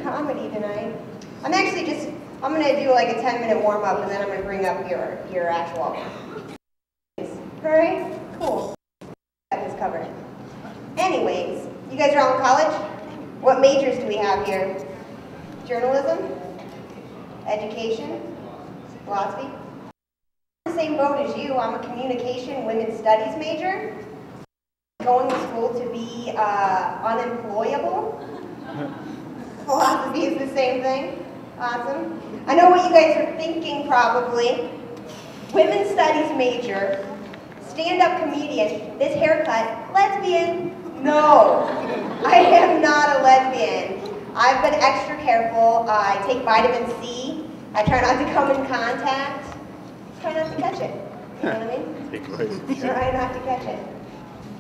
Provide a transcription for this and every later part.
Comedy tonight. I'm going to do like a 10-minute warm-up and then I'm going to bring up your actual. Alright? Cool. Got this covered. Anyways, you guys are all in college? What majors do we have here? Journalism? Education? Philosophy? I'm in the same boat as you. I'm a communication women's studies major. Going to school to be unemployable. Philosophy is the same thing. Awesome. I know what you guys are thinking probably. Women's studies major, stand-up comedian, this haircut, lesbian? No, I am not a lesbian. I've been extra careful. I take vitamin C. I try not to come in contact. Try not to catch it. You know what I mean? Try not to catch it.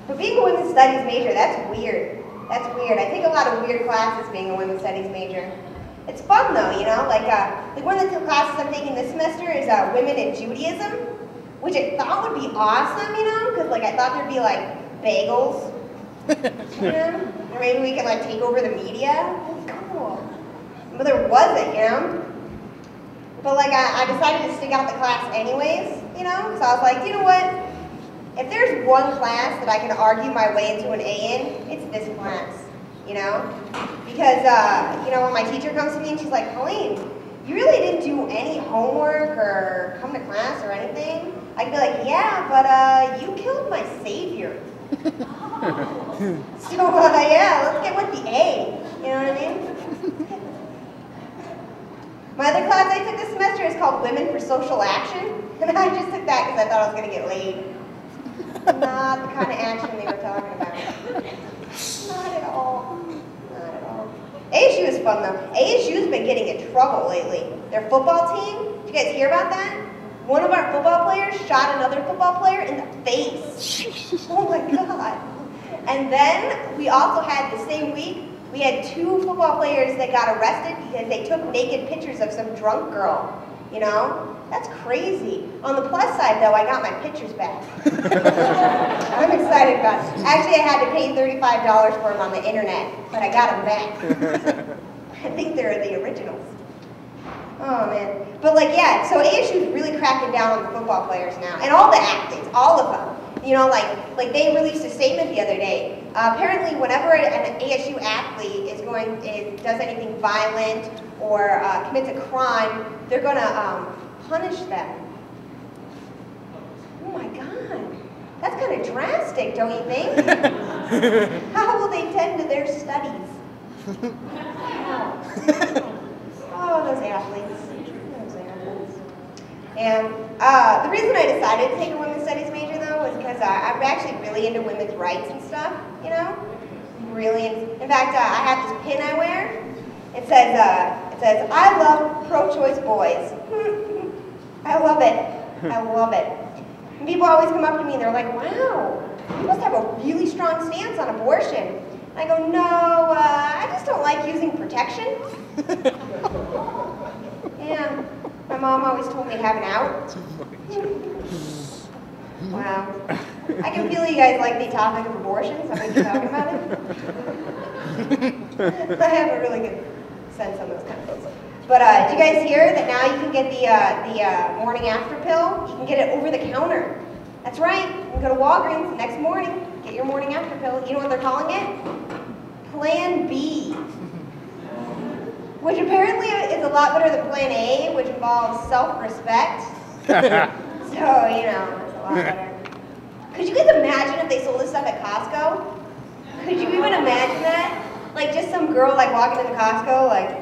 But being a women's studies major, that's weird. That's weird. I take a lot of weird classes being a women's studies major. It's fun though, you know? Like one of the classes I'm taking this semester is Women in Judaism, which I thought would be awesome, you know? Because like I thought there'd be like bagels, you know? Or maybe we could like take over the media. That's cool. But there wasn't, you know? But like I decided to stick out the class anyways, you know? So I was like, you know what? If there's one class that I can argue my way into an A in, it's this class, you know? Because, you know, when my teacher comes to me and she's like, Colleen, you really didn't do any homework or come to class or anything, I can be like, yeah, but you killed my savior. So, yeah, let's get with the A, you know what I mean? My other class I took this semester is called Women for Social Action, and I just took that because I thought I was going to get laid. Not the kind of action they were talking about. Not at all. Not at all. ASU is fun though. ASU's been getting in trouble lately. Their football team, did you guys hear about that? One of our football players shot another football player in the face. Oh my God. And then we also had the same week, we had 2 football players that got arrested because they took naked pictures of some drunk girl. You know? That's crazy. On the plus side, though, I got my pictures back. I'm excited about it. Actually, I had to pay $35 for them on the internet, but I got them back. I think they're the originals. Oh, man. But, like, yeah, so ASU's really cracking down on the football players now, and all the athletes, all of them. You know, like they released a statement the other day. Apparently, whenever an ASU athlete does anything violent or commits a crime, they're going to punish them. Oh my God, that's kind of drastic, don't you think? How will they tend to their studies? Oh, those athletes. And the reason I decided to take a women's studies major, though, was because I'm actually really into women's rights and stuff, you know? Really. In fact, I have this pin I wear. It says, I love pro-choice boys. I love it. I love it. And people always come up to me and they're like, wow, you must have a really strong stance on abortion. And I go, no, I just don't like using protection. Yeah. My mom always told me to have an out. Wow. I can feel you guys like the topic of abortion, so I'm going to keep talking about it. I have a really good sense on those kind of things. But did you guys hear that now you can get the morning after pill? You can get it over the counter. That's right. You can go to Walgreens the next morning, get your morning after pill. You know what they're calling it? Plan B. Which apparently is a lot better than Plan A, which involves self-respect. So, you know, it's a lot better. Could you guys imagine if they sold this stuff at Costco? Could you even imagine that? Like just some girl like walking into Costco like,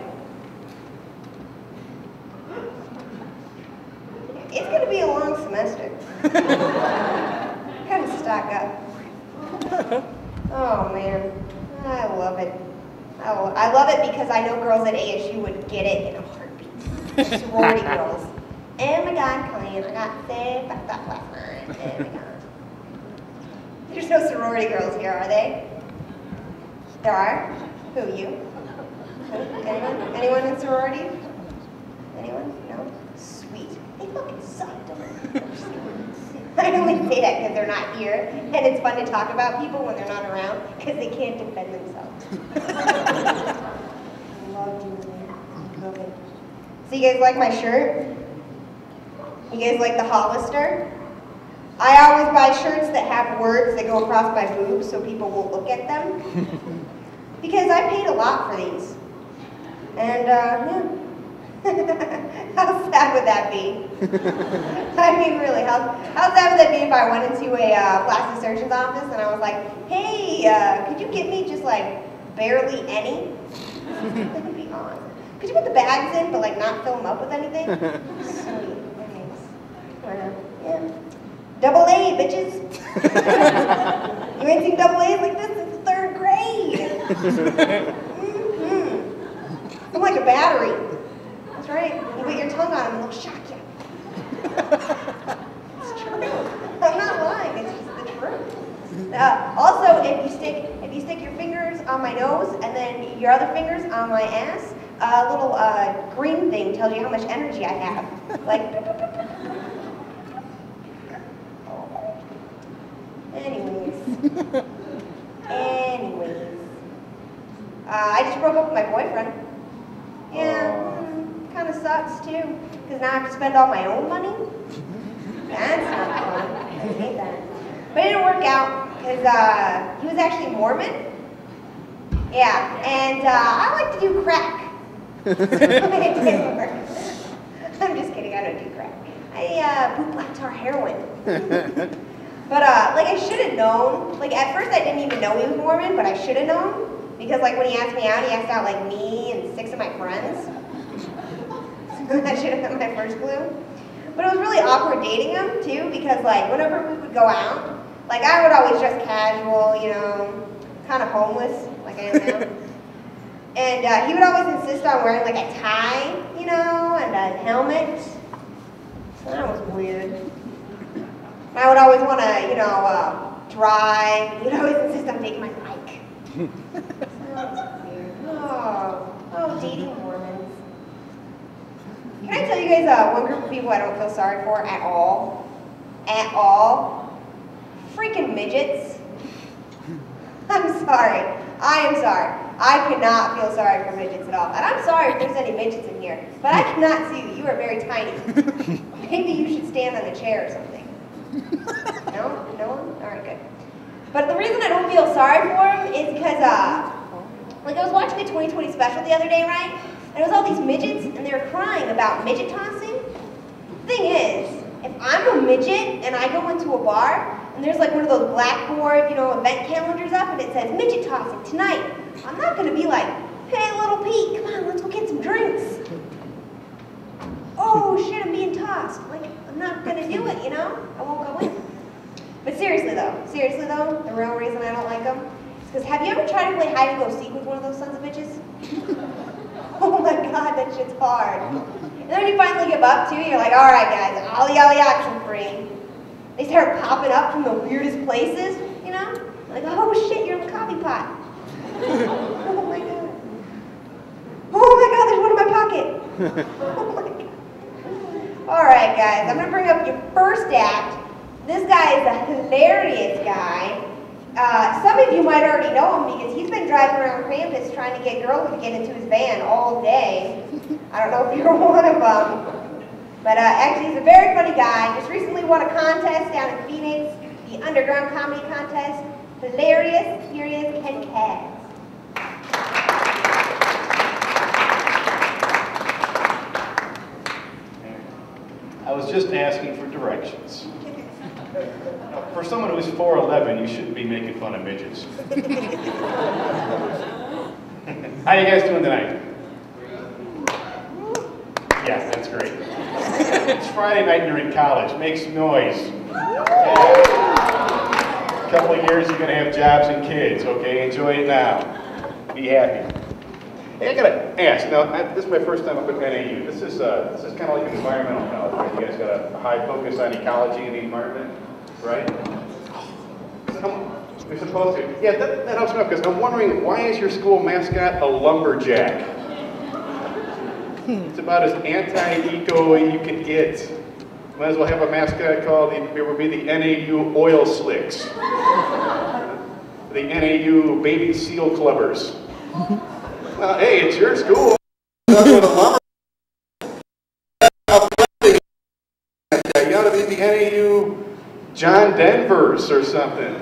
it's going to be a long semester. Gotta stock up. Oh man, I love it. I love it because I know girls at ASU would get it in a heartbeat. Sorority girls. Oh my God, Colleen, I got sick last night. Oh my God. There's no sorority girls here, are they? There are? Who, you? Who? Anyone? Anyone in sorority? Anyone? No? Sweet. They fucking suck, don't they? I only say that because they're not here, and it's fun to talk about people when they're not around because they can't defend themselves. love you. Okay. So you guys like my shirt? You guys like the Hollister? I always buy shirts that have words that go across my boobs so people will look at them. Because I paid a lot for these. And, yeah. How sad would that be? I mean, really, how sad would that be if I went into a plastic surgeon's office and I was like, hey, could you get me just like barely any? That would be odd. Could you put the bags in but like not fill them up with anything? Sweet, thanks. Yeah. Double A, bitches. You ain't seen double A's like this since 3rd grade. I'm like a battery. That's right. You put your tongue on them and they'll shock you. It's true. I'm not lying. It's just the truth. Also, if you stick your fingers on my nose and then your other fingers on my ass, a little green thing tells you how much energy I have. Like. Anyways. I just broke up with my boyfriend. Yeah. Kind of sucks too, because now I have to spend all my own money. That's not fun. I hate that. But it didn't work out because he was actually Mormon. Yeah, and I like to do crack. It didn't work. I'm just kidding. I don't do crack. I boot black tar heroin. But like I should have known. Like at first I didn't even know he was Mormon, but I should have known because like when he asked me out, he asked out like me and 6 of my friends. That should have been my first clue. But it was really awkward dating him, too, because, like, whenever we would go out, like, I would always dress casual, you know, kind of homeless, like I am now. And he would always insist on wearing, like, a tie, you know, and a helmet. So that was weird. And I would always want to, you know, drive. He would always insist on taking my bike. So that was weird. Oh, dating Mormons. Can I tell you guys one group of people I don't feel sorry for at all? At all? Freaking midgets. I'm sorry. I am sorry. I cannot feel sorry for midgets at all. And I'm sorry if there's any midgets in here, but I cannot see that you are very tiny. Maybe you should stand on a chair or something. No? No one? All right, good. But the reason I don't feel sorry for them is because, like I was watching a 2020 special the other day, right? And it was all these midgets, and they were crying about midget tossing. The thing is, if I'm a midget and I go into a bar, and there's like one of those blackboard, you know, event calendars up, and it says midget tossing tonight, I'm not going to be like, hey, little Pete, come on, let's go get some drinks. Oh, shit, I'm being tossed. Like, I'm not going to do it, you know? I won't go in. But seriously, though, the real reason I don't like them is because have you ever tried to play hide-and-go-seek with one of those sons of bitches? Oh my god, that shit's hard. And then when you finally give up too, you're like, alright guys, ollie ollie action free. They start popping up from the weirdest places, you know? Like, oh shit, you're in the coffee pot. Oh my god. Oh my god, there's one in my pocket. Oh my god. Alright guys, I'm gonna bring up your first act. This guy is a hilarious guy. Some of you might already know him because he's been driving around campus trying to get girls to get into his van all day. I don't know if you're one of them. But actually, he's a very funny guy. Just recently won a contest down in Phoenix, the Underground Comedy Contest. Hilarious, here he is, Kass. I was just asking for directions. For someone who's 4'11", you shouldn't be making fun of midgets. How you guys doing tonight? Yeah, that's great. It's Friday night and you're in college. Make some noise. Yeah. A couple of years you're going to have jobs and kids, okay? Enjoy it now. Be happy. Hey, I got to ask. Now, this is my first time up at NAU. This is kind of like an environmental college, right? You guys got a high focus on ecology and the environment. Right? We're supposed to. Yeah, that helps me out because I'm wondering, why is your school mascot a lumberjack? It's about as anti-eco you can get. Might as well have a mascot called, it would be the NAU Oil Slicks. The NAU Baby Seal Clubbers. Well, Hey, it's your school. You ought to be any of you John Denvers or something.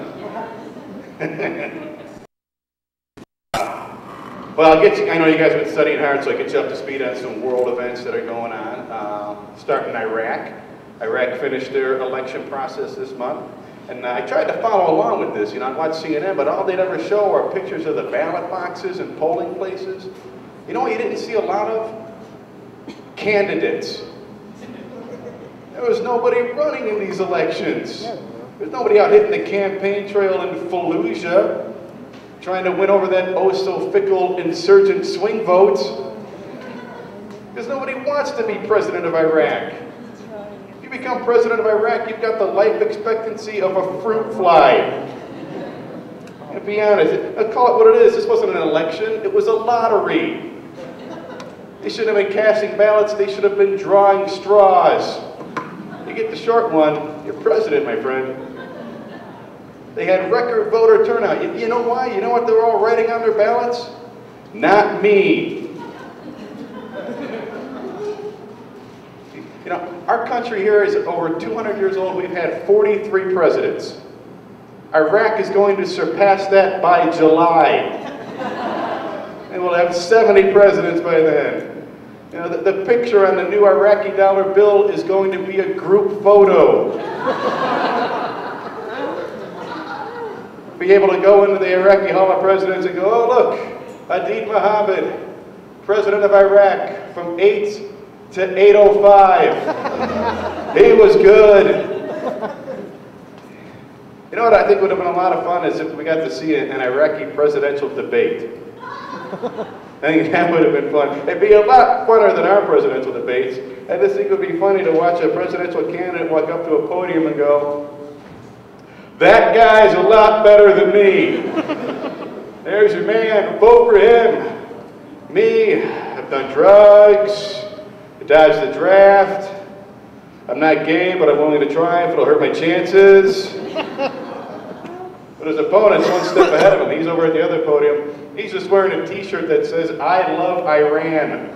Well, I know you guys have been studying hard, so I get you up to speed on some world events that are going on. Starting in Iraq. Iraq finished their election process this month. And I tried to follow along with this. I watch CNN, but all they'd ever show are pictures of the ballot boxes and polling places. You know what you didn't see a lot of? Candidates. There was nobody running in these elections. There's nobody out hitting the campaign trail in Fallujah, trying to win over that oh-so-fickle insurgent swing votes. Because nobody wants to be president of Iraq. If you become president of Iraq, you've got the life expectancy of a fruit fly. And to be honest, I'll call it what it is. This wasn't an election, it was a lottery. They shouldn't have been casting ballots, they should have been drawing straws. You get the short one, you're president, my friend. They had record voter turnout. You know why? You know what they were all writing on their ballots? Not me. Our country here is over 200 years old. We've had 43 presidents. Iraq is going to surpass that by July. And we'll have 70 presidents by then. The picture on the new Iraqi dollar bill is going to be a group photo. Be able to go into the Iraqi Hall of Presidents and go, oh look, Adid Mohammed, president of Iraq from 8 to 805. He was good. You know what I think would have been a lot of fun is if we got to see an Iraqi presidential debate. I think that would have been fun. It'd be a lot funner than our presidential debates. I just think it would be funny to watch a presidential candidate walk up to a podium and go, that guy's a lot better than me. There's your man, vote for him. Me, I've done drugs, I dodged the draft, I'm not gay, but I'm willing to try if it'll hurt my chances. But his opponent's one step ahead of him. He's over at the other podium. He's just wearing a t-shirt that says, I love Iran.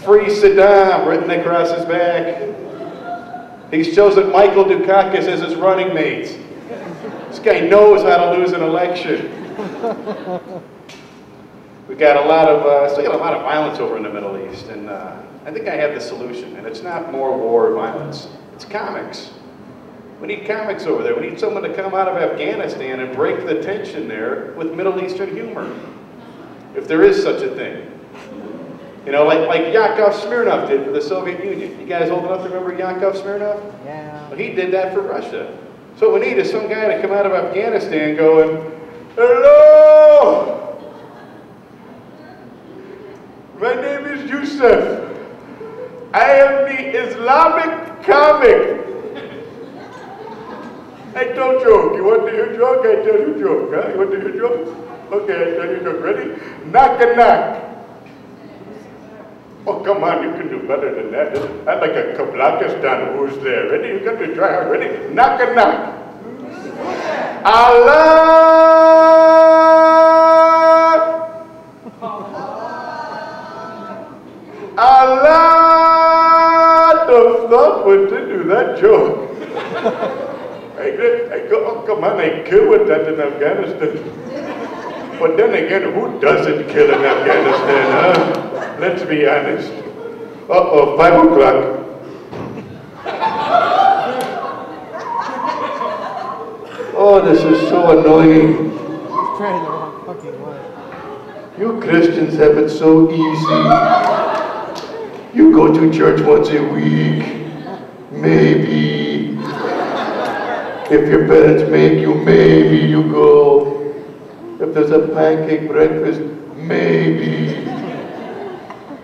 Free Saddam written across his back. He's chosen Michael Dukakis as his running mate. This guy knows how to lose an election. We got still got a lot of violence over in the Middle East, and I think I have the solution. And it's not more war or violence. It's comics. We need comics over there. We need someone to come out of Afghanistan and break the tension there with Middle Eastern humor, if there is such a thing. Like Yakov Smirnov did for the Soviet Union. You guys old enough to remember Yakov Smirnov? Yeah. Well, he did that for Russia. So what we need is some guy to come out of Afghanistan going, hello! My name is Yusuf. I am the Islamic comic. I tell joke. You want to hear joke? I tell you joke. Huh? You want to hear joke? Okay, I tell you joke. Ready? Knock a knock. Oh, come on, you can do better than that. I like a Kablakistan. Who's there? Ready? You got to try hard. Ready? Knock a knock. Allah! Allah! The thought went to do that joke. I go, oh, come on, I kill with that in Afghanistan. But then again, who doesn't kill in Afghanistan, huh? Let's be honest. Uh-oh, 5 o'clock. Oh, this is so annoying. He's trying the wrong fucking way. You Christians have it so easy. You go to church once a week. Maybe. If your parents make you, maybe you go. If there's a pancake breakfast, maybe.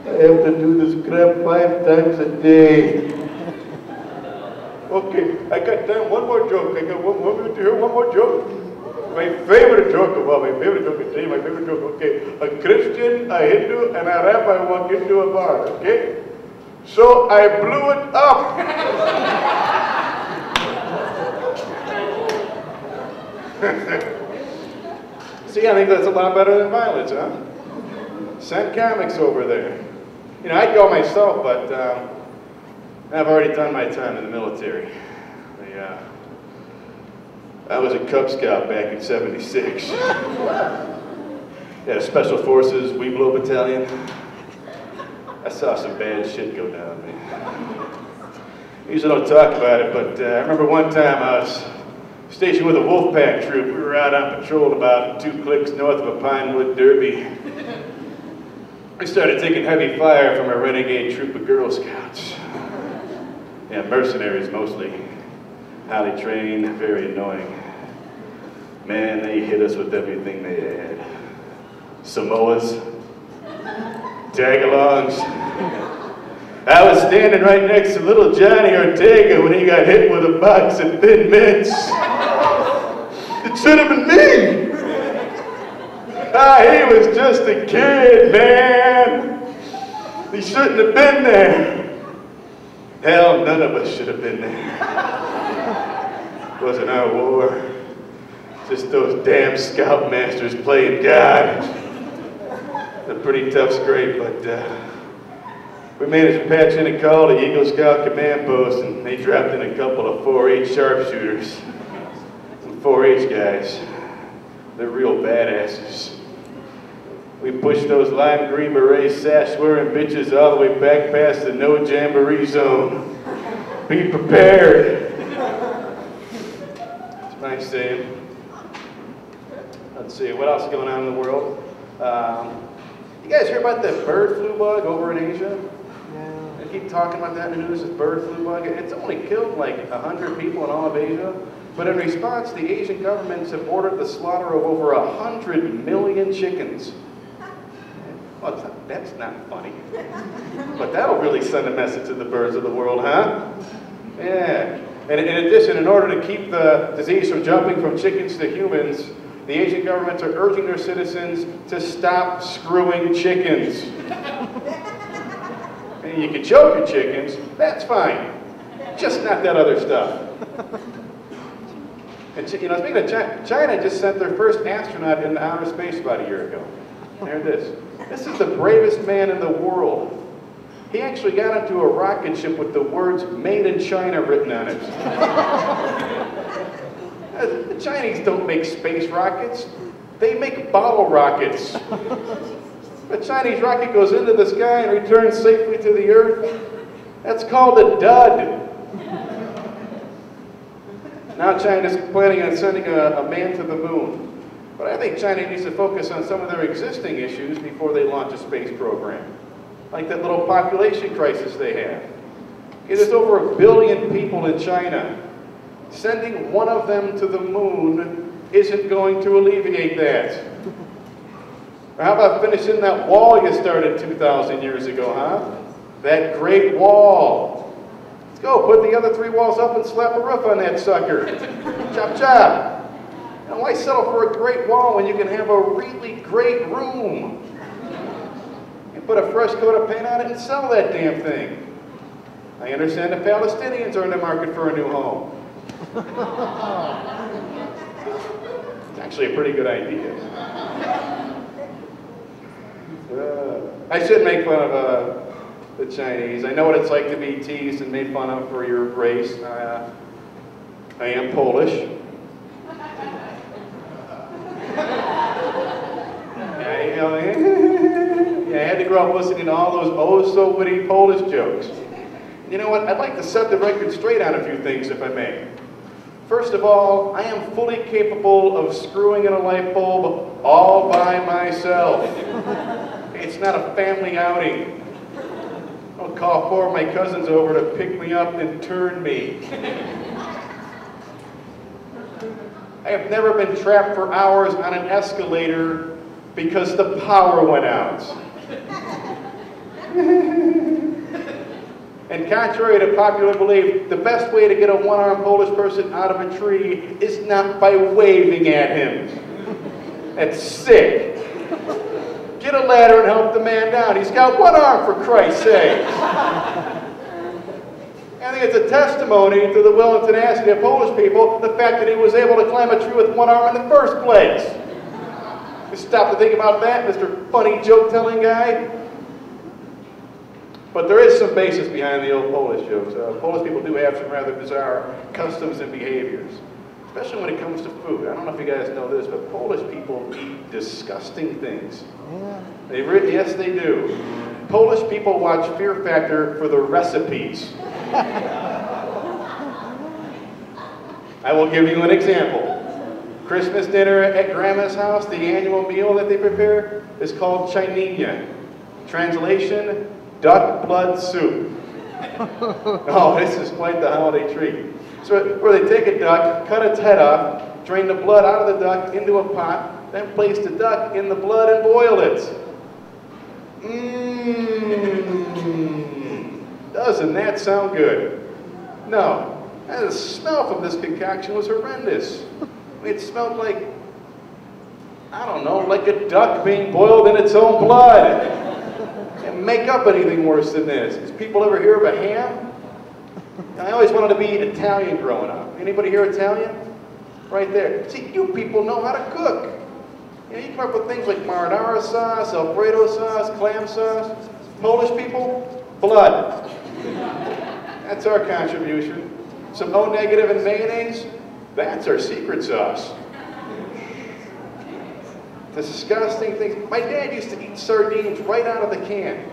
I have to do this crap 5 times a day. Okay, I got time. One more joke. I got one minute to hear one more joke. My favorite joke of all, my favorite joke today, my favorite joke, okay. A Christian, a Hindu, and a rabbi walk into a bar, okay? So I blew it up. See, I think that's a lot better than violence, huh? Send comics over there. You know, I'd go myself, but I've already done my time in the military. I was a Cub Scout back in '76. Yeah, Special Forces, Weeblo Battalion. I saw some bad shit go down, man. I usually don't talk about it, but I remember one time I was stationed with a Wolfpack troop. We were out on patrol about 2 clicks north of a Pinewood Derby. We started taking heavy fire from a renegade troop of Girl Scouts. Yeah, mercenaries mostly. Highly trained, very annoying. Man, they hit us with everything they had. Samoas, tag-alongs. I was standing right next to little Johnny Ortega when he got hit with a box of Thin Mints. It should have been me. He was just a kid, man. He shouldn't have been there. Hell, none of us should have been there. It wasn't our war. Just those damn scoutmasters playing God. A pretty tough scrape, but we managed to patch in a call to Eagle Scout Command Post, and they dropped in a couple of 4-H sharpshooters. Some 4-H guys. They're real badasses. We pushed those lime green beret sash-wearing bitches all the way back past the no jamboree zone. Be prepared. It's my saying. Let's see, what else is going on in the world? You guys hear about that bird flu bug over in Asia? Yeah. They keep talking about that in the news, this bird flu bug. It's only killed like 100 people in all of Asia. But in response, the Asian governments have ordered the slaughter of over 100 million chickens. Well, that's not funny. But that'll really send a message to the birds of the world, huh? Yeah. And in addition, in order to keep the disease from jumping from chickens to humans, the Asian governments are urging their citizens to stop screwing chickens. And you can choke your chickens, that's fine. Just not that other stuff. And you know, speaking of China just sent their first astronaut into outer space about a year ago. Hear this. This is the bravest man in the world. He actually got into a rocket ship with the words "Made in China" written on it. The Chinese don't make space rockets. They make bottle rockets. A Chinese rocket goes into the sky and returns safely to the Earth. That's called a dud. Now China's planning on sending a man to the moon. But I think China needs to focus on some of their existing issues before they launch a space program. Like that little population crisis they have. Okay, there's over 1 billion people in China. Sending one of them to the moon isn't going to alleviate that. Or how about finishing that wall you started 2,000 years ago, huh? That Great Wall. Let's go, put the other 3 walls up and slap a roof on that sucker. Chop chop. Now why settle for a great wall when you can have a really great room? You put a fresh coat of paint on it and sell that damn thing. I understand the Palestinians are in the market for a new home. It's actually a pretty good idea. I shouldn't make fun of the Chinese. I know what it's like to be teased and made fun of for your race. I am Polish. I had to grow up listening to all those oh-so-witty Polish jokes. You know what? I'd like to set the record straight on a few things, if I may. First of all, I am fully capable of screwing in a light bulb all by myself. It's not a family outing. I'll call 4 of my cousins over to pick me up and turn me. I have never been trapped for hours on an escalator because the power went out. And contrary to popular belief, the best way to get a one-armed Polish person out of a tree is not by waving at him. That's sick. Get a ladder and help the man down. He's got one arm, for Christ's sake. I think it's a testimony to the will and tenacity of Polish people, the fact that he was able to climb a tree with one arm in the first place. Just stop to think about that, Mr. Funny joke-telling guy. But there is some basis behind the old Polish jokes. Polish people do have some rather bizarre customs and behaviors, especially when it comes to food. I don't know if you guys know this, but Polish people eat disgusting things. Yeah. Yes, they do. Polish people watch Fear Factor for the recipes. I will give you an example. Christmas dinner at Grandma's house, the annual meal that they prepare is called chininha. Translation, duck blood soup. Oh, this is quite the holiday treat. So where they take a duck, cut its head off, drain the blood out of the duck into a pot, then place the duck in the blood and boil it. Doesn't that sound good? No. And the smell from this concoction was horrendous. It smelled like, I don't know, like a duck being boiled in its own blood. Can't make up anything worse than this. Did people ever hear of a ham? I always wanted to be Italian growing up. Anybody here Italian? Right there. See, you people know how to cook. You know, you come up with things like marinara sauce, Alfredo sauce, clam sauce. Polish people, blood. That's our contribution. Some O negative and mayonnaise, that's our secret sauce. Disgusting things. My dad used to eat sardines right out of the can.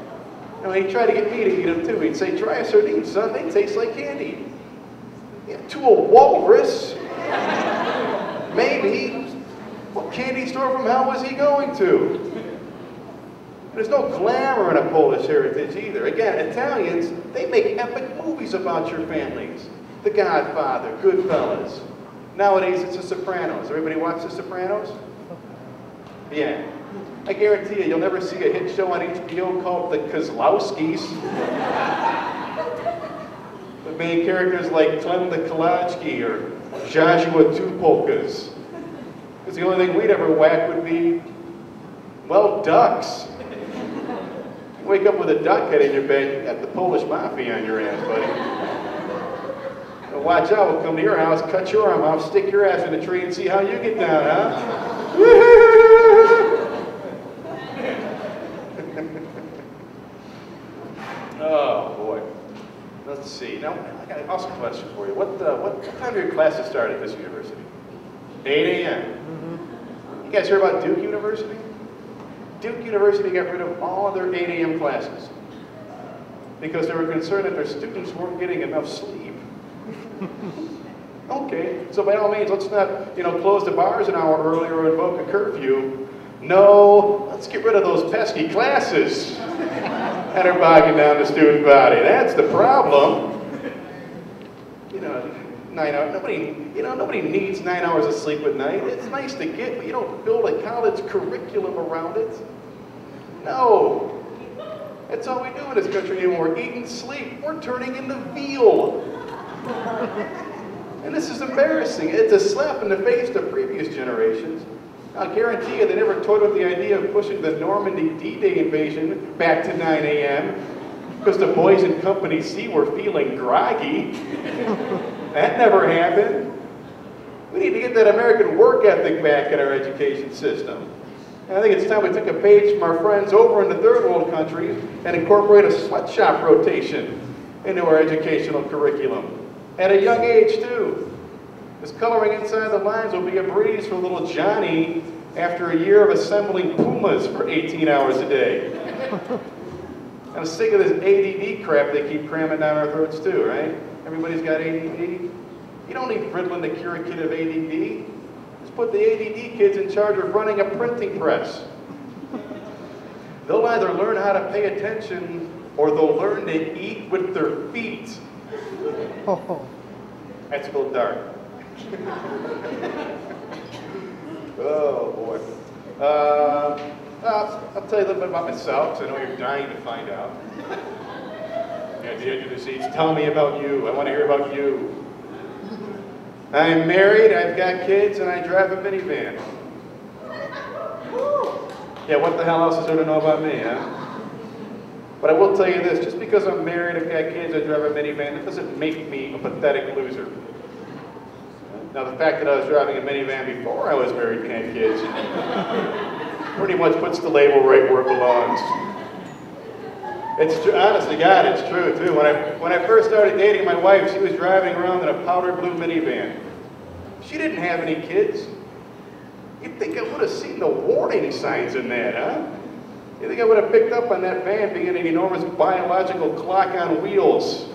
You know, he tried to get me to eat them too. He'd say, try a sardine, son, they taste like candy. Yeah, to a walrus? Maybe. What candy store from hell was he going to? There's no glamour in a Polish heritage either. Again, Italians, they make epic movies about your families. The Godfather, Goodfellas. Nowadays, it's The Sopranos. Everybody watch The Sopranos? Yeah. I guarantee you, you'll never see a hit show on HBO called The Kozlowskis. The main characters like Clem the Kolachki or Joshua Two Polkas. Because the only thing we'd ever whack would be, well, ducks. You wake up with a duck head in your bed, you got the Polish mafia on your ass, buddy. Now watch out, we'll come to your house, cut your arm off, stick your ass in a tree and see how you get down, huh? Oh boy. Let's see. Now I got an awesome question for you. What time do your classes start at this university? 8 a.m. You guys hear about Duke University? Duke University got rid of all of their 8 a.m. classes because they were concerned that their students weren't getting enough sleep. Okay, so by all means, let's not, close the bars an hour early or invoke a curfew. No, let's get rid of those pesky classes that are bogging down the student body. That's the problem. 9 hours. Nobody needs 9 hours of sleep at night. It's nice to get, but you don't build a college curriculum around it. No. That's all we do in this country anymore. Eat and sleep. We're turning into veal. And this is embarrassing. It's a slap in the face to previous generations. I'll guarantee you they never toyed with the idea of pushing the Normandy D-Day invasion back to 9 a.m. because the boys in Company C were feeling groggy. That never happened. We need to get that American work ethic back in our education system. And I think it's time we took a page from our friends over in the third world countries and incorporate a sweatshop rotation into our educational curriculum. At a young age, too. Because coloring inside the lines will be a breeze for little Johnny after a year of assembling Pumas for 18 hours a day. I'm sick of this ADD crap they keep cramming down our throats, too, right? Everybody's got ADD. You don't need Ritalin to cure a kid of ADD. Just put the ADD kids in charge of running a printing press. They'll either learn how to pay attention or they'll learn to eat with their feet. That's a little dark. Oh boy. I'll tell you a little bit about myself, because I know you're dying to find out. At the edge of the seats, tell me about you. I want to hear about you. I'm married, I've got kids, and I drive a minivan. Yeah, what the hell else is there to know about me, huh? But I will tell you this, just because I'm married, I've got kids, I drive a minivan, it doesn't make me a pathetic loser. Now the fact that I was driving a minivan before I was married and had kids Pretty much puts the label right where it belongs. It's true, honest to God, it's true too. When I first started dating my wife, she was driving around in a powder blue minivan. She didn't have any kids. You'd think I would have seen the warning signs in that, huh? You think I would have picked up on that van being an enormous biological clock on wheels?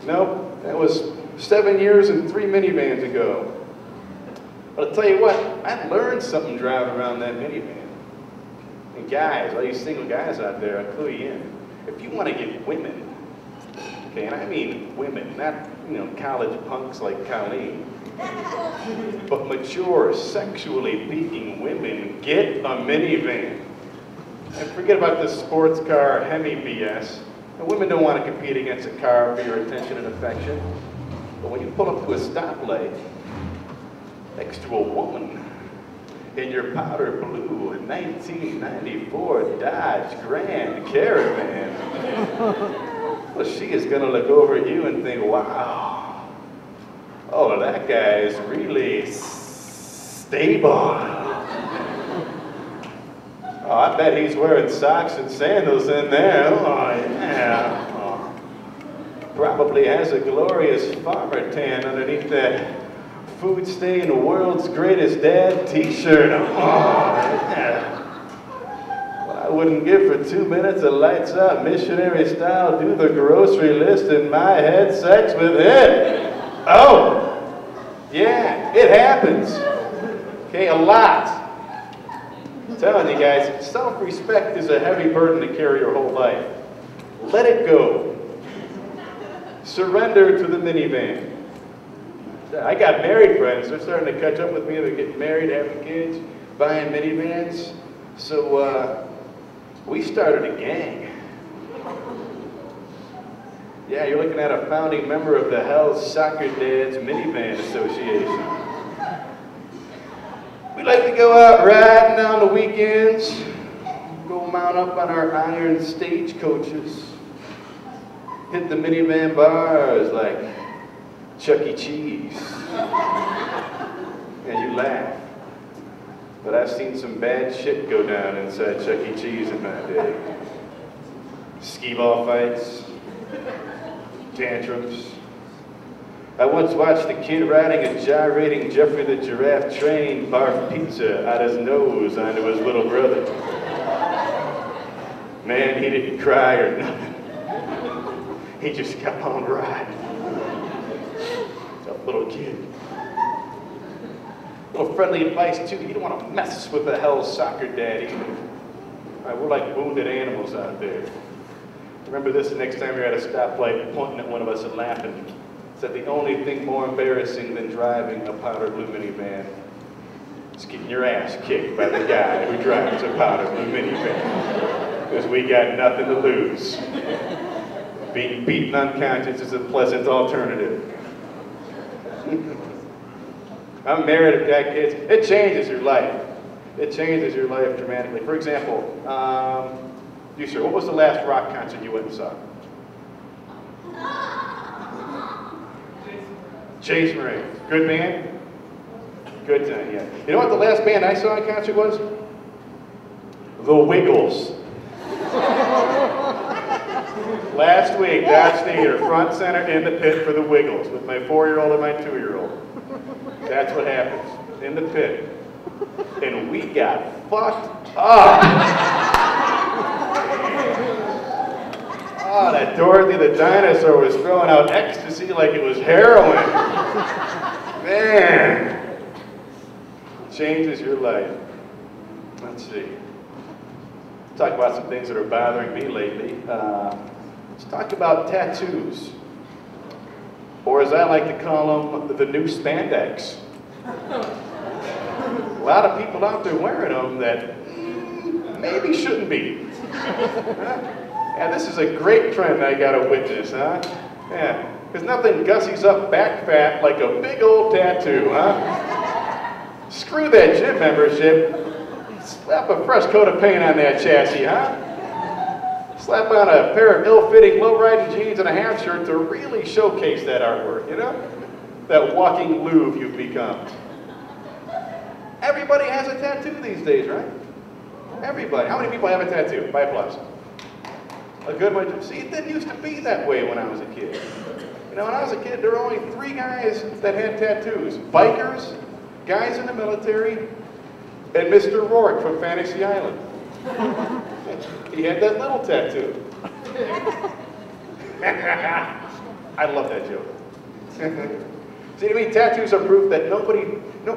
Nope, that was 7 years and 3 minivans ago. But I'll tell you what, I learned something driving around that minivan. And guys, all you single guys out there, I clue you in. If you want to get women, okay, and I mean women, not, college punks like Colleen, but mature, sexually peaking women, get a minivan. And forget about this sports car Hemi BS. And women don't want to compete against a car for your attention and affection. But when you pull up to a stoplight next to a woman in your powder blue 1994 Dodge Grand Caravan, well, she is going to look over at you and think, wow, oh, that guy is really stable. Oh, I bet he's wearing socks and sandals in there. Oh, yeah. Oh. Probably has a glorious farmer tan underneath that food-stained world's greatest dad t-shirt. Oh, yeah. Well, I wouldn't give for 2 minutes of lights out, missionary style, do the grocery list in my head, sex with it. Oh, yeah, it happens. Okay, a lot. I'm telling you guys, self-respect is a heavy burden to carry your whole life. Let it go. Surrender to the minivan. I got married friends. They're starting to catch up with me. They're getting married, having kids, buying minivans. So we started a gang. Yeah, you're looking at a founding member of the Hell's Soccer Dads Minivan Association. We like to go out riding on the weekends, go mount up on our iron stagecoaches, hit the minivan bars like Chuck E. Cheese. And you laugh. But I've seen some bad shit go down inside Chuck E. Cheese in my day. Skee-ball fights, tantrums. I once watched a kid riding a gyrating Jeffrey the Giraffe train barf pizza out his nose onto his little brother. Man, he didn't cry or nothing. He just kept on riding. That little kid. Little friendly advice too, you don't want to mess with the Hell's Soccer Dad either. All right, we're like wounded animals out there. Remember this the next time you're at a stoplight pointing at one of us and laughing. That the only thing more embarrassing than driving a powder blue minivan is getting your ass kicked by the guy who drives a powder blue minivan. Because we got nothing to lose. Being beaten unconscious is a pleasant alternative. I'm married, I've got kids. It changes your life. It changes your life dramatically. For example, you sir, what was the last rock concert you went and saw? Chase Murray. Good band? Good time, yeah. You know what the last band I saw in concert was? The Wiggles. Last week, Dodge Theater, front center in the pit for the Wiggles with my 4-year-old and my 2-year-old. That's what happens, in the pit. And we got fucked up. Oh, that Dorothy the dinosaur was throwing out ecstasy like it was heroin. Man. Changes your life. Let's see. Let's talk about some things that are bothering me lately. Let's talk about tattoos. Or as I like to call them, the new spandex. A lot of people out there wearing them that maybe shouldn't be. Yeah, this is a great trend I gotta witness, huh? Yeah, there's nothing gussies up back fat like a big old tattoo, huh? Screw that gym membership. Slap a fresh coat of paint on that chassis, huh? Slap on a pair of ill-fitting, low-riding jeans and a half shirt to really showcase that artwork, you know? That walking Louvre you've become. Everybody has a tattoo these days, right? Everybody. How many people have a tattoo? By applause. A good one. See, it didn't used to be that way when I was a kid. You know, when I was a kid, there were only 3 guys that had tattoos. Bikers, guys in the military, and Mr. Rourke from Fantasy Island. He had that little tattoo. I love that joke. See, to me, tattoos are proof that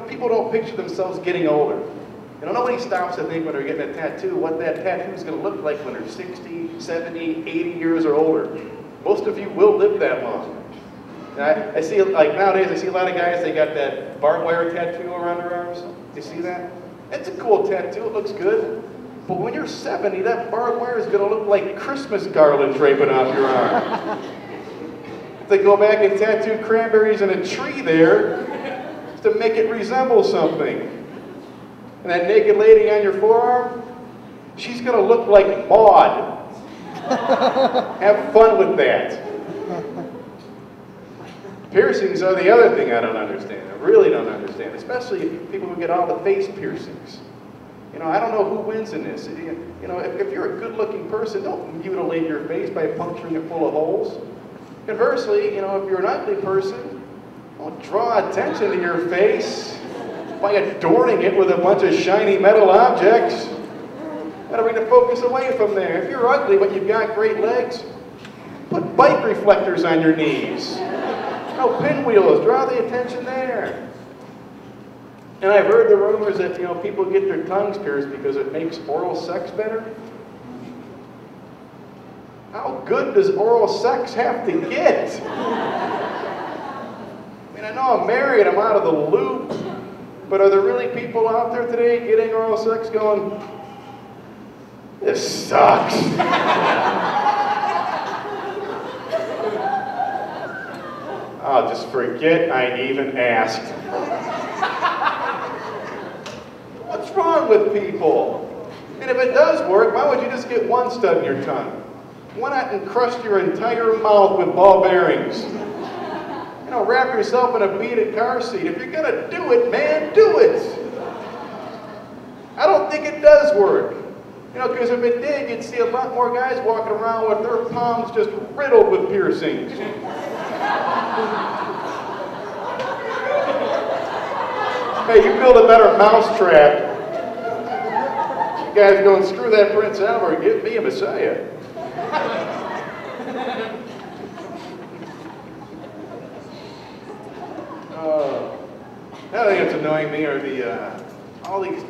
people don't picture themselves getting older. You know, nobody stops to think when they're getting a tattoo what that tattoo is going to look like when they're 60, 70, 80 years or older. Most of you will live that long. I see, like nowadays, I see a lot of guys, they got that barbed wire tattoo around their arms. Do you see that? It's a cool tattoo, it looks good. But when you're 70, that barbed wire is going to look like Christmas garland draping off your arm. If they go back and tattoo cranberries in a tree there to make it resemble something. And that naked lady on your forearm, she's going to look like Maud. Have fun with that. Piercings are the other thing I don't understand. I really don't understand, especially people who get all the face piercings. You know, I don't know who wins in this. You know, if you're a good-looking person, don't mutilate your face by puncturing it full of holes. Conversely, you know, if you're an ugly person, don't draw attention to your face by adorning it with a bunch of shiny metal objects. That'll bring the focus away from there. If you're ugly but you've got great legs, put bike reflectors on your knees. No pinwheels, draw the attention there. And I've heard the rumors that, you know, people get their tongues pierced because it makes oral sex better. How good does oral sex have to get? I mean, I know I'm married, I'm out of the loop, but are there really people out there today getting oral sex going, this sucks? I'll just forget I even asked. What's wrong with people? And if it does work, why would you just get one stud in your tongue? Why not encrust your entire mouth with ball bearings? You know, wrap yourself in a beaded car seat. If you're gonna do it, man, do it. I don't think it does work. You know, because if it did, you'd see a lot more guys walking around with their palms just riddled with piercings. Hey, you build a better mousetrap. You guys going, screw that Prince Albert, give me a Messiah. Another thing that's annoying me are all these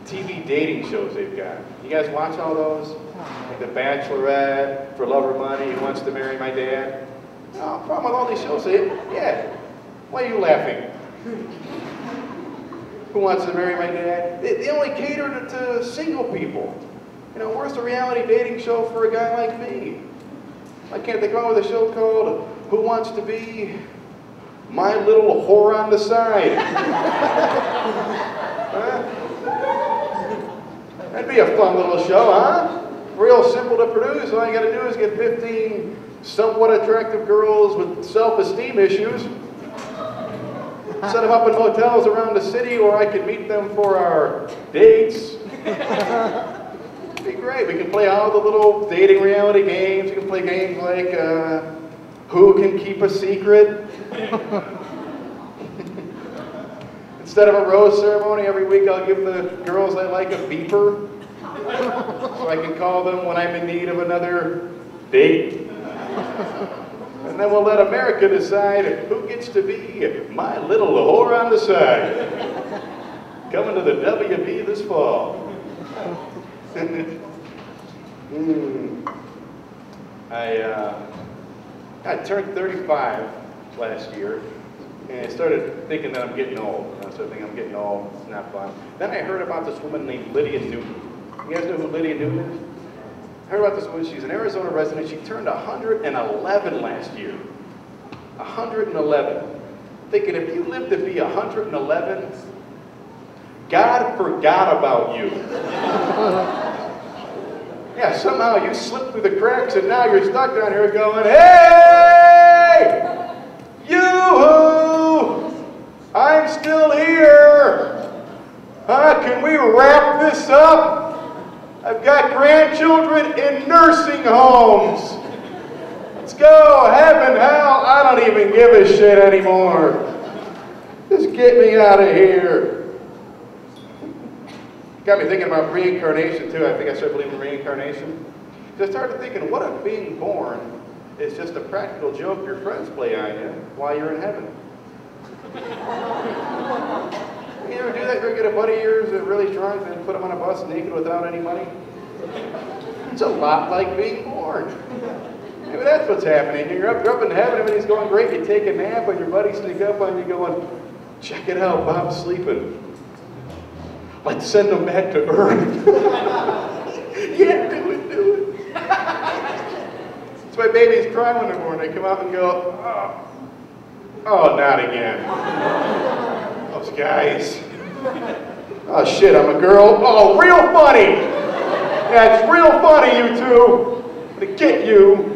TV dating shows they've got. You guys watch all those? Like The Bachelorette, For Love or Money, Who Wants to Marry My Dad? Oh, problem with all these shows, yeah. Why are you laughing? Who Wants to Marry My Dad? They only cater to single people. You know, where's the reality dating show for a guy like me? Why can't they go with a show called Who Wants to Be My Little Whore on the Side? Huh? That'd be a fun little show, huh? Real simple to produce. All you gotta do is get 15 somewhat attractive girls with self-esteem issues. Set them up in hotels around the city where I can meet them for our dates. It'd be great. We can play all the little dating reality games. We can play games like Who Can Keep a Secret? Instead of a rose ceremony, every week I'll give the girls I like a beeper so I can call them when I'm in need of another date. And then we'll let America decide who gets to be my little whore on the side. Coming to the WB this fall. I turned 35 last year. And I started thinking that I'm getting old. I started thinking I'm getting old. It's not fun. Then I heard about this woman named Lydia Newton. You guys know who Lydia Newton is? I heard about this woman. She's an Arizona resident. She turned 111 last year. 111. Thinking if you live to be 111, God forgot about you. Yeah, somehow you slipped through the cracks and now you're stuck down here going, hey! You-hoo! I'm still here! can we wrap this up? I've got grandchildren in nursing homes. Let's go, heaven, hell, I don't even give a shit anymore. Just get me out of here. Got me thinking about reincarnation too. I think I started believing in reincarnation. Because I started thinking, what if being born is just a practical joke your friends play on you while you're in heaven? You ever do that? You ever get a buddy of yours that really drunk and put him on a bus naked without any money? It's a lot like being born. Maybe that's what's happening. You're up in heaven, everything's going great, you take a nap, and your buddies sneak up on you going, check it out, Bob's sleeping. Let's send him back to Earth. Yeah, do it. That's why babies cry when they're born. They come out and go, oh, not again. Those guys. Oh shit, I'm a girl. Oh, real funny. Yeah, it's real funny, you two. I'm gonna get you.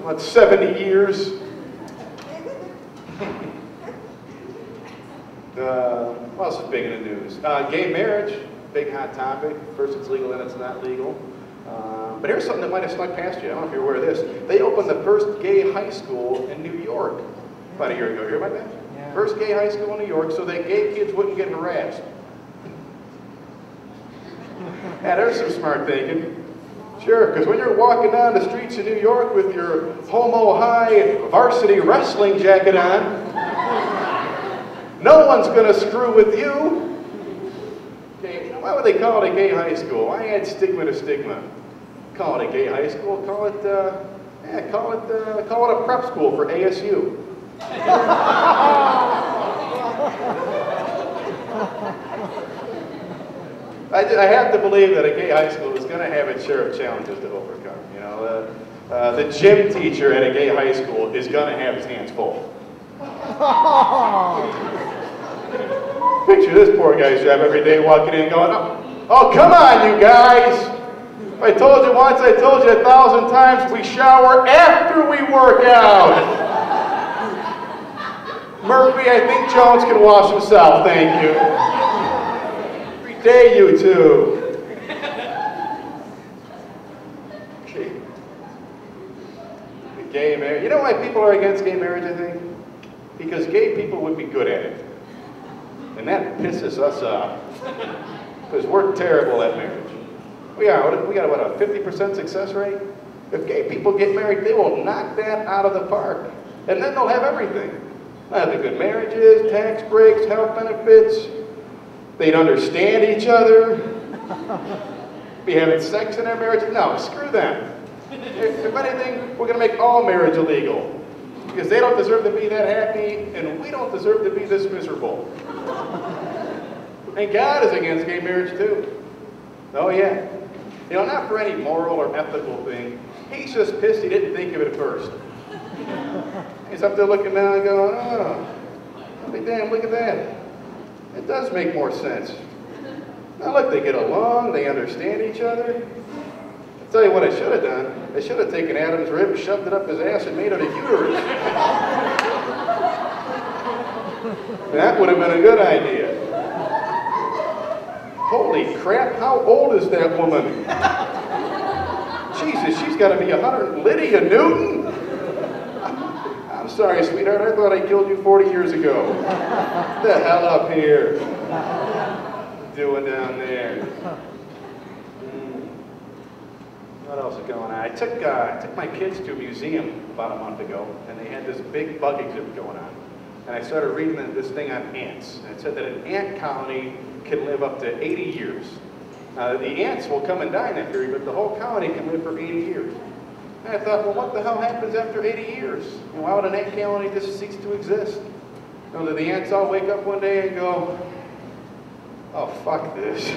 About 70 years. What else is big in the news? Gay marriage, big hot topic. First it's legal, then it's not legal. But here's something that might have snuck past you. I don't know if you're aware of this. They opened the first gay high school in New York about a year ago. You hear about that? Yeah. First gay high school in New York so that gay kids wouldn't get harassed. Yeah, there's some smart thinking. Sure, because when you're walking down the streets of New York with your homo high varsity wrestling jacket on, no one's going to screw with you. Okay, why would they call it a gay high school? Why add stigma to stigma? Call it a gay high school. Call it a prep school for ASU. I have to believe that a gay high school is going to have its share of challenges to overcome. You know, the gym teacher at a gay high school is going to have his hands full. Picture this poor guy's job every day walking in going, oh, come on, you guys. I told you once, I told you 1,000 times, we shower after we work out. Murphy, I think Jones can wash himself, thank you. Every day, you two. Gay marriage. You know why people are against gay marriage, I think? Because gay people would be good at it. And that pisses us off. Because we're terrible at marriage. We got what, a 50% success rate? If gay people get married, they will knock that out of the park. And then they'll have everything. They'll have the good marriages, tax breaks, health benefits. They'd understand each other. Be having sex in their marriage. No, screw them. If anything, we're going to make all marriage illegal. Because they don't deserve to be that happy, and we don't deserve to be this miserable. And God is against gay marriage too. Oh yeah. You know, not for any moral or ethical thing. He's just pissed he didn't think of it first. He's up there looking down and going, oh, I'll be damned, look at that. It does make more sense. Now look, they get along, they understand each other. I'll tell you what I should have done. I should have taken Adam's rib, shoved it up his ass, and made it a uterus. That would have been a good idea. Holy crap, how old is that woman? Jesus, she's got to be 100. Lydia Newton? I'm sorry, sweetheart, I thought I killed you 40 years ago. What the hell up here? Doing down there? What else is going on? I took my kids to a museum about a month ago, and they had this big bug exhibit going on. And I started reading this thing on ants. And it said that an ant colony can live up to 80 years. The ants will come and die in that period, but the whole colony can live for 80 years. And I thought, well, what the hell happens after 80 years? And why would an ant colony just cease to exist? You know, do the ants all wake up one day and go, oh, fuck this.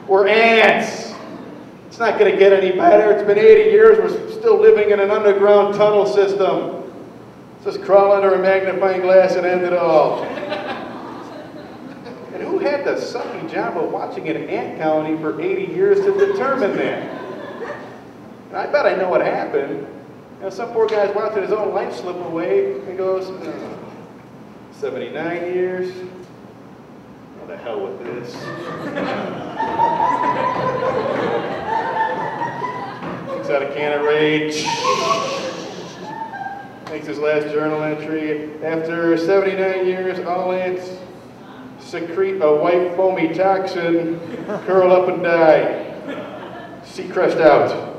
We're ants. It's not going to get any better. It's been 80 years. We're still living in an underground tunnel system. Just crawl under a magnifying glass and end it all. And who had the sucky job of watching an ant colony for 80 years to determine that? And I bet I know what happened. You know, some poor guy's watching his own life slip away and goes, 79 years. Oh, the hell with this. Takes out a can of rage. Makes his last journal entry. After 79 years, all ants secrete a white foamy toxin, curl up and die. Seacrest out.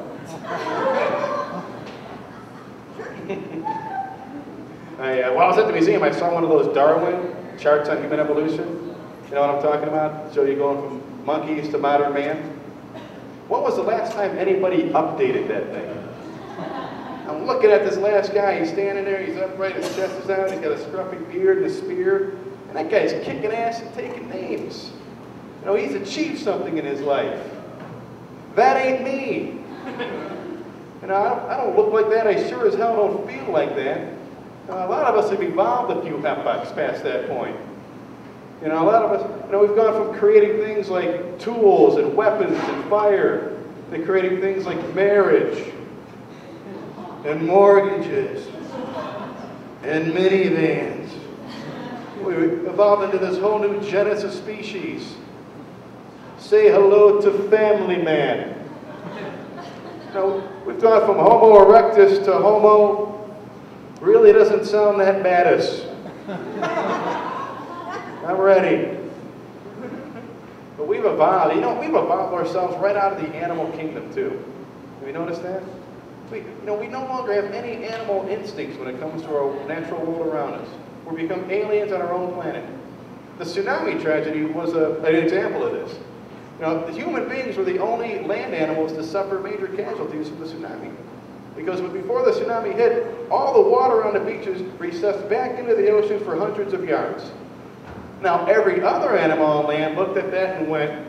While I was at the museum, I saw one of those Darwin charts on human evolution. You know what I'm talking about? So you're going from monkeys to modern man. When was the last time anybody updated that thing? I'm looking at this last guy. He's standing there. He's upright. His chest is out. He's got a scruffy beard and a spear. And that guy's kicking ass and taking names. You know, he's achieved something in his life. That ain't me. You know, I don't look like that. I sure as hell don't feel like that. A lot of us have evolved a few epochs past that point. You know, a lot of us, you know, we've gone from creating things like tools and weapons and fire to creating things like marriage and mortgages and minivans. We evolved into this whole new genus of species. Say hello to family man. You know, we've gone from Homo erectus to Homo really doesn't sound that baddest. I'm ready. But we've evolved. You know, we've evolved ourselves right out of the animal kingdom too. Have you noticed that? We no longer have any animal instincts when it comes to our natural world around us. We've become aliens on our own planet. The tsunami tragedy was an example of this. You know, the human beings were the only land animals to suffer major casualties from the tsunami. Because before the tsunami hit, all the water on the beaches recessed back into the ocean for hundreds of yards. Now, every other animal on land looked at that and went,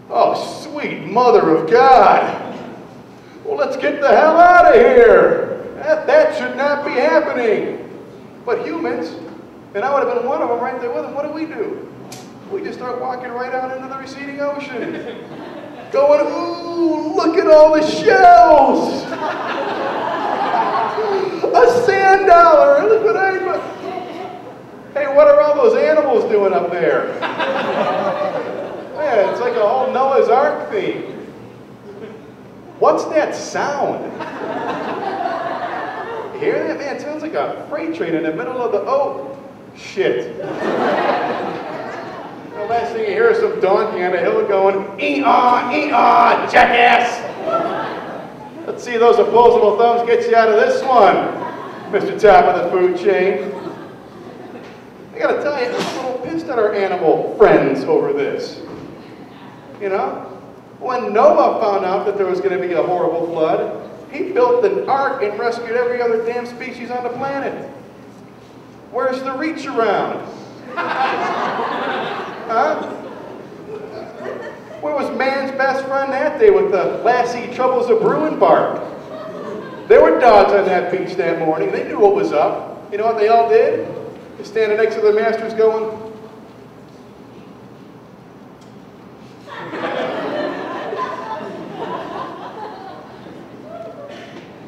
oh, sweet mother of God. Well, let's get the hell out of here. That should not be happening. But humans, and I would have been one of them right there with them, what do? We just start walking right out into the receding ocean. Going, ooh, look at all the shells. A sand dollar, look what I got. Hey, what are all those animals doing up there? Man, it's like a whole Noah's Ark theme. What's that sound? You hear that? Man, it sounds like a freight train in the middle of the, oh, shit. The last thing you hear is some donkey on a hill going, ee-aw, jackass. Let's see those opposable thumbs get you out of this one, Mr. Top of the food chain. I gotta tell you, I'm a little pissed at our animal friends over this. You know? When Noah found out that there was going to be a horrible flood, he built an ark and rescued every other damn species on the planet. Where's the reach around? Huh? Where was man's best friend that day with the lassie troubles of brewing bark? There were dogs on that beach that morning. They knew what was up. You know what they all did? They're standing next to their masters going,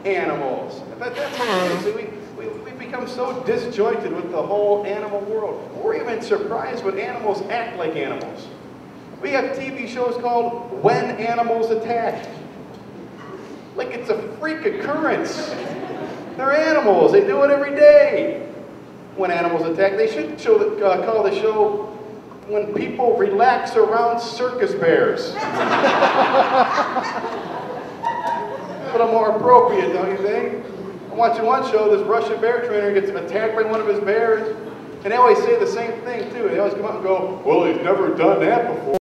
animals. That's we've become so disjointed with the whole animal world. We're even surprised when animals act like animals. We have TV shows called When Animals Attack. Like it's a freak occurrence. They're animals. They do it every day. When Animals Attack. They should call the show When People Relax Around Circus Bears. A little more appropriate, don't you think? I'm watching one show, this Russian bear trainer gets attacked by one of his bears, and they always say the same thing, too. They always come out and go, well, he's never done that before.